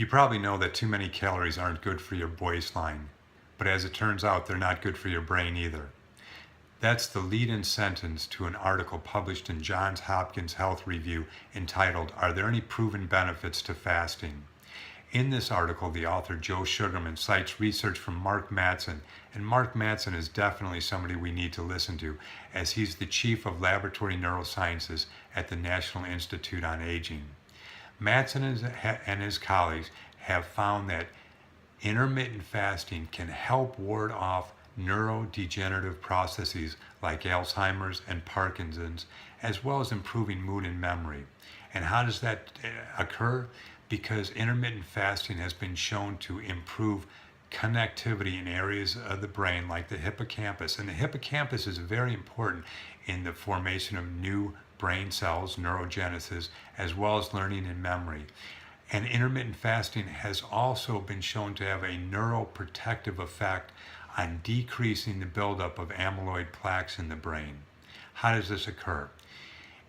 You probably know that too many calories aren't good for your waistline, but as it turns out, they're not good for your brain either. That's the lead-in sentence to an article published in Johns Hopkins Health Review entitled, "Are There Any Proven Benefits to Fasting?" In this article, the author Joe Sugarman cites research from Mark Mattson, and Mark Mattson is definitely somebody we need to listen to, as he's the chief of laboratory neurosciences at the National Institute on Aging. Mattson and his colleagues have found that intermittent fasting can help ward off neurodegenerative processes like Alzheimer's and Parkinson's, as well as improving mood and memory. And how does that occur? Because intermittent fasting has been shown to improve connectivity in areas of the brain like the hippocampus. And the hippocampus is very important in the formation of new brain cells, neurogenesis, as well as learning and memory. And intermittent fasting has also been shown to have a neuroprotective effect on decreasing the buildup of amyloid plaques in the brain. How does this occur?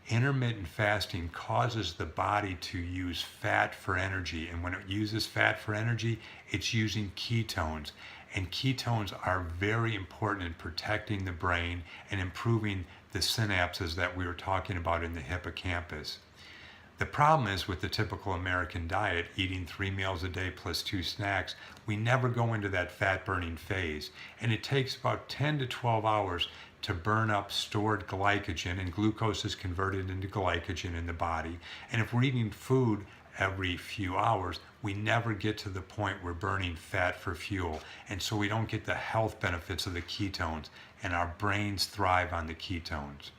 Intermittent fasting causes the body to use fat for energy, and when it uses fat for energy, it's using ketones. And ketones are very important in protecting the brain and improving the synapses that we were talking about in the hippocampus. The problem is with the typical American diet, eating 3 meals a day plus 2 snacks, we never go into that fat burning phase. And it takes about 10 to 12 hours to burn up stored glycogen, and glucose is converted into glycogen in the body. And if we're eating food every few hours, we never get to the point where burning fat for fuel. And so we don't get the health benefits of the ketones, and our brains thrive on the ketones.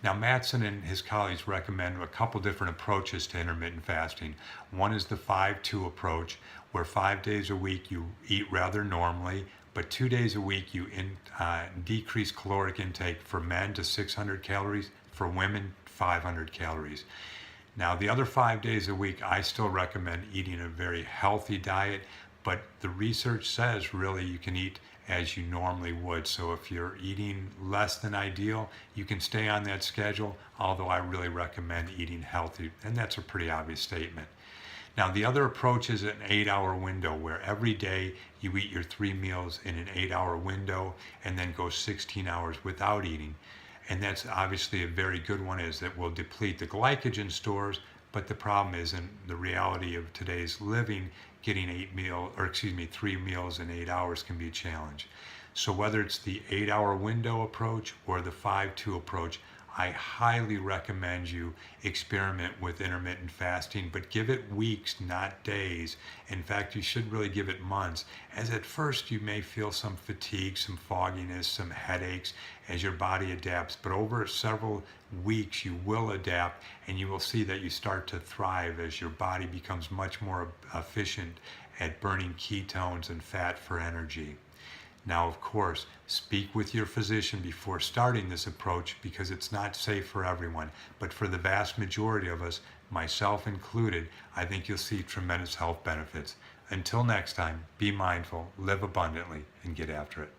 Now, Mattson and his colleagues recommend a couple different approaches to intermittent fasting. One is the 5-2 approach, where 5 days a week you eat rather normally, but 2 days a week you decrease caloric intake for men to 600 calories, for women 500 calories. Now, the other 5 days a week, I still recommend eating a very healthy diet, but the research says really you can eat as you normally would. So if you're eating less than ideal, you can stay on that schedule, although I really recommend eating healthy, and that's a pretty obvious statement. Now, the other approach is an 8-hour window, where every day you eat your 3 meals in an 8-hour window and then go 16 hours without eating. And that's obviously a very good one, as it will deplete the glycogen stores, but the problem is, in the reality of today's living, getting 3 meals in 8 hours can be a challenge. So whether it's the 8-hour window approach or the 5-2 approach, I highly recommend you experiment with intermittent fasting, but give it weeks, not days. In fact, you should really give it months, as at first you may feel some fatigue, some fogginess, some headaches as your body adapts, but over several weeks you will adapt, and you will see that you start to thrive as your body becomes much more efficient at burning ketones and fat for energy. Now, of course, speak with your physician before starting this approach, because it's not safe for everyone. But for the vast majority of us, myself included, I think you'll see tremendous health benefits. Until next time, be mindful, live abundantly, and get after it.